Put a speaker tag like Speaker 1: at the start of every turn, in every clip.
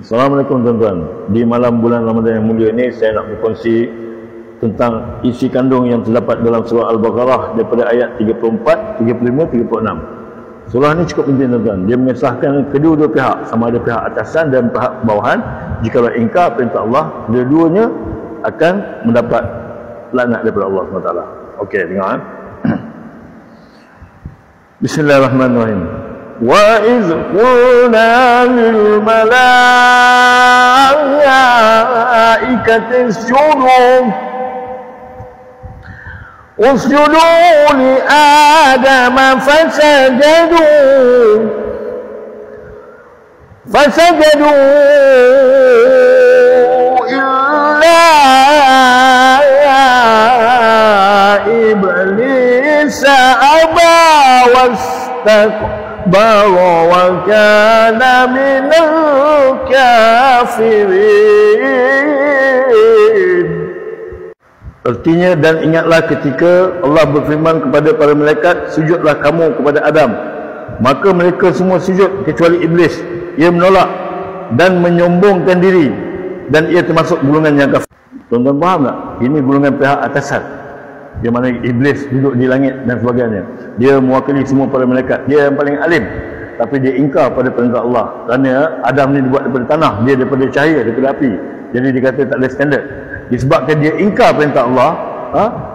Speaker 1: Assalamualaikum tuan-tuan. Di malam bulan Ramadan yang mulia ini saya nak berkongsi tentang isi kandung yang terdapat dalam surah Al-Baqarah daripada ayat 34, 35, 36. Surah ini cukup penting tuan-tuan. Dia mengesahkan kedua-dua pihak, sama ada pihak atasan dan pihak bawahan. Jika ingkar perintah Allah, dua-duanya akan mendapat laknat daripada Allah SWT. Okey, dengar. Bismillahirrahmanirrahim. وَإِذْ قُلْنَا لِلْمَلَائِكَةِ اسْجُدُوا لِآدَمَ فسجدوا إِلَّا إِبْلِيسَ أَبَى واستكبر وكان من الكافرين. Artinya, dan ingatlah ketika Allah berfirman kepada para malaikat, sujudlah kamu kepada Adam. Maka mereka semua sujud kecuali Iblis. Ia menolak dan menyombongkan diri, dan ia termasuk golongan yang kafir. Tuan-tuan faham tak? Ini golongan pihak atasan, di mana Iblis duduk di langit dan sebagainya. Dia mewakili semua para malaikat. Dia yang paling alim, tapi dia ingkar pada perintah Allah. Kerana Adam ni dibuat daripada tanah, dia daripada cahaya, daripada api. Jadi dia kata tak ada standard. Disebabkan dia ingkar perintah Allah,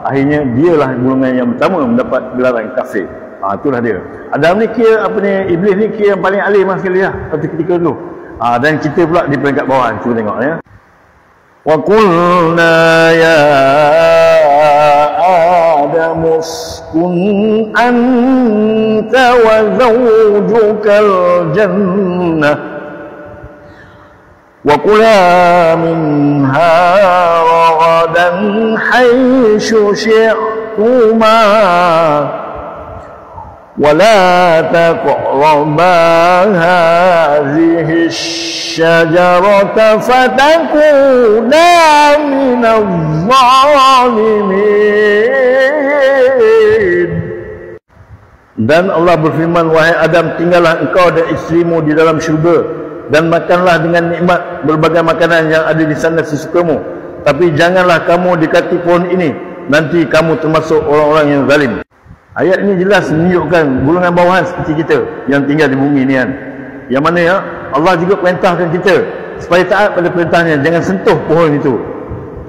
Speaker 1: akhirnya dialah golongan yang pertama mendapat gelaran kafir. Itulah dia. Adam ni kira Iblis ni kira yang paling alim sekali lah pada ketika dulu. Dan kita pula di peringkat bawah. Cuba tengok ya. Wa qulna ya Adam uskun anta wa zawjukal jannah wa kula minha ragadan haitsu syi'tuma wa la taqraba hadhihi asy-syajarata fatakuna minadh dhalimin. Dan Allah berfirman, wahai Adam, tinggallah engkau dan isterimu di dalam syurga, dan makanlah dengan nikmat berbagai makanan yang ada di sana sesukamu. Tapi janganlah kamu dekati pohon ini, nanti kamu termasuk orang-orang yang zalim. Ayat ini jelas menunjukkan golongan bawahan seperti kita yang tinggal di bumi ni kan. Yang mana ya, Allah juga perintahkan kita supaya taat pada perintahnya, jangan sentuh pohon itu.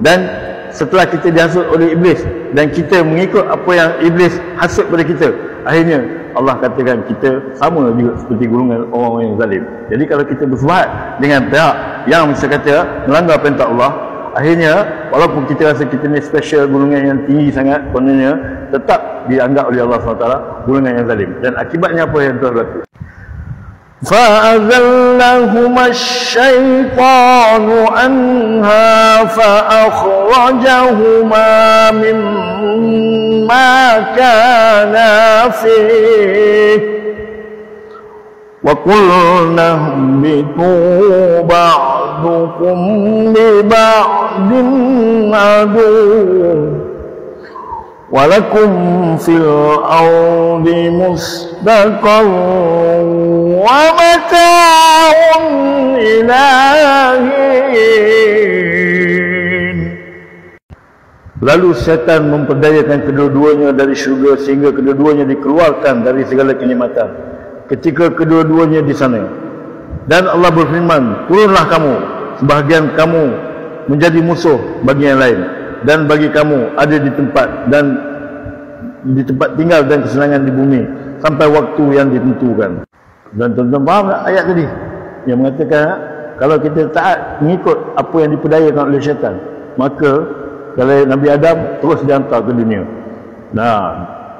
Speaker 1: Dan setelah kita dihasut oleh Iblis dan kita mengikut apa yang Iblis hasut pada kita, akhirnya Allah katakan kita sama juga seperti golongan orang yang zalim. Jadi kalau kita bersubahat dengan pihak yang bisa kata melanggar perintah Allah, akhirnya walaupun kita rasa kita ni special, golongan yang tinggi sangat, kononnya tetap dianggap oleh Allah SWT golongan yang zalim. Dan akibatnya apa yang telah berlaku? فَأَذَلَّهُمَا الشَّيْطَانُ عَنْهَا فَأَخْرَجَهُمَا مِمَّا كَانَا فِيهِ وَقُلْنَا اهْبِطُوا بَعْضُكُمْ لِبَعْضٍ عَدُوٌّ وَلَكُمْ فِي الْأَرْضِ مُسْتَقَرٌّ وَمَتَاعٌ إِلَى حِينٍ. Lalu syaitan memperdayakan kedua-duanya dari syurga sehingga kedua-duanya dikeluarkan dari segala kenikmatan ketika kedua-duanya di sana. Dan Allah berfirman, turunlah kamu, sebahagian kamu menjadi musuh bagi yang lain, dan bagi kamu ada di tempat tinggal dan kesenangan di bumi sampai waktu yang ditentukan. Dan tuan-tuan faham tak ayat tadi yang mengatakan kalau kita taat mengikut apa yang diperdayakan oleh syaitan, maka kalau Nabi Adam terus dihantar ke dunia.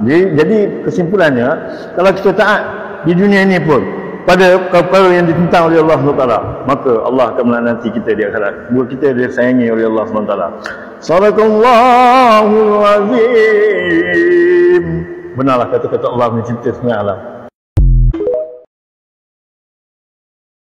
Speaker 1: Jadi kesimpulannya, kalau kita taat di dunia ini pun pada perkara yang ditentang oleh Allah SWT, maka Allah akan melaknati kita di akhirat. Buat kita disayangi oleh Allah SWT. Sadaqallahul azim. Benarlah kata-kata Allah mencipta semua alam.